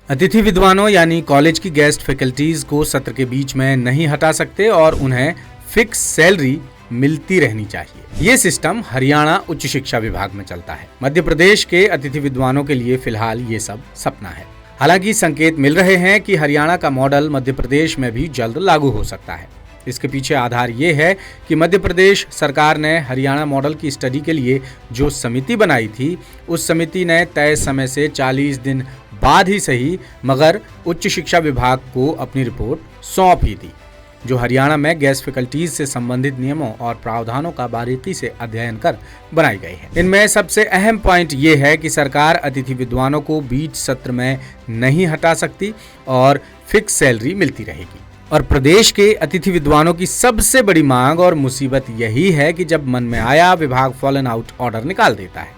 अतिथि विद्वानों यानी कॉलेज की गेस्ट फैकल्टीज को सत्र के बीच में नहीं हटा सकते और उन्हें फिक्स सैलरी मिलती रहनी चाहिए। ये सिस्टम हरियाणा उच्च शिक्षा विभाग में चलता है। मध्य प्रदेश के अतिथि विद्वानों के लिए फिलहाल ये सब सपना है। हालांकि संकेत मिल रहे हैं कि हरियाणा का मॉडल मध्य प्रदेश में भी जल्द लागू हो सकता है। इसके पीछे आधार ये है कि मध्य प्रदेश सरकार ने हरियाणा मॉडल की स्टडी के लिए जो समिति बनाई थी, उस समिति ने तय समय से 40 दिन बाद ही सही मगर उच्च शिक्षा विभाग को अपनी रिपोर्ट सौंप ही दी, जो हरियाणा में गेस्ट फैकल्टीज से संबंधित नियमों और प्रावधानों का बारीकी से अध्ययन कर बनाई गई है। इनमें सबसे अहम पॉइंट ये है कि सरकार अतिथि विद्वानों को बीच सत्र में नहीं हटा सकती और फिक्स सैलरी मिलती रहेगी। और प्रदेश के अतिथि विद्वानों की सबसे बड़ी मांग और मुसीबत यही है कि जब मन में आया विभाग फॉलन आउट ऑर्डर निकाल देता है।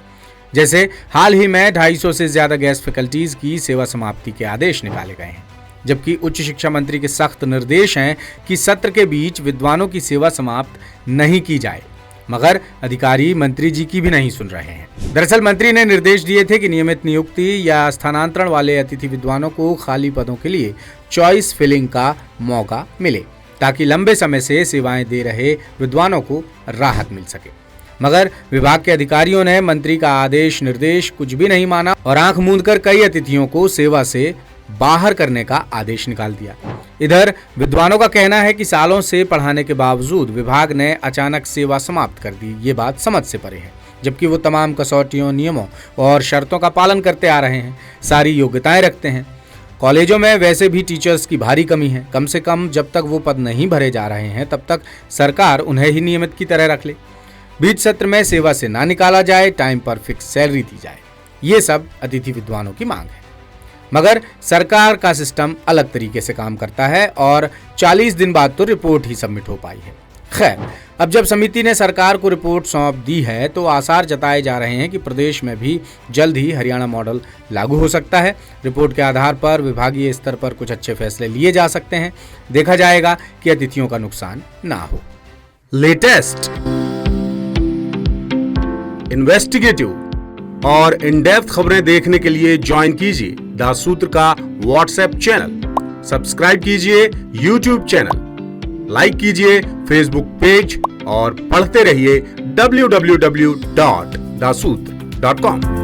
जैसे हाल ही में 250 से ज्यादा गेस्ट फैकल्टीज की सेवा समाप्ति के आदेश निकाले गए हैं, जबकि उच्च शिक्षा मंत्री के सख्त निर्देश हैं कि सत्र के बीच विद्वानों की सेवा समाप्त नहीं की जाए, मगर अधिकारी मंत्री जी की भी नहीं सुन रहे हैं। दरअसल मंत्री ने निर्देश दिए थे कि नियमित नियुक्ति या स्थानांतरण वाले अतिथि विद्वानों को खाली पदों के लिए चॉइस फिलिंग का मौका मिले, ताकि लंबे समय से सेवाएं दे रहे विद्वानों को राहत मिल सके। मगर विभाग के अधिकारियों ने मंत्री का आदेश निर्देश कुछ भी नहीं माना और आंख मूंदकर कई अतिथियों को सेवा से बाहर करने का आदेश निकाल दिया। इधर विद्वानों का कहना है कि सालों से पढ़ाने के बावजूद विभाग ने अचानक सेवा समाप्त कर दी। ये बात समझ से परे है, जबकि वो तमाम कसौटियों, नियमों और शर्तों का पालन करते आ रहे हैं, सारी योग्यताएं रखते हैं। कॉलेजों में वैसे भी टीचर्स की भारी कमी है। कम से कम जब तक वो पद नहीं भरे जा रहे हैं तब तक सरकार उन्हें ही नियमित की तरह रख ले। बीच सत्र में सेवा से ना निकाला जाए, टाइम पर फिक्स सैलरी दी जाए। ये सब अतिथि विद्वानों की मांग है। मगर सरकार का सिस्टम अलग तरीके से काम करता है और 40 दिन बाद तो रिपोर्ट ही सबमिट हो पाई है। खैर, अब जब समिति ने सरकार को रिपोर्ट सौंप दी है तो आसार जताए जा रहे हैं कि प्रदेश में भी जल्द ही हरियाणा मॉडल लागू हो सकता है। रिपोर्ट के आधार पर विभागीय स्तर पर कुछ अच्छे फैसले लिए जा सकते हैं। देखा जाएगा कि अतिथियों का नुकसान ना हो। लेटेस्ट, इन्वेस्टिगेटिव और इन डेप्थ खबरें देखने के लिए ज्वाइन कीजिए द सूत्र का व्हाट्सएप चैनल, सब्सक्राइब कीजिए यूट्यूब चैनल, लाइक कीजिए फेसबुक पेज और पढ़ते रहिए www.daसूत्र.com।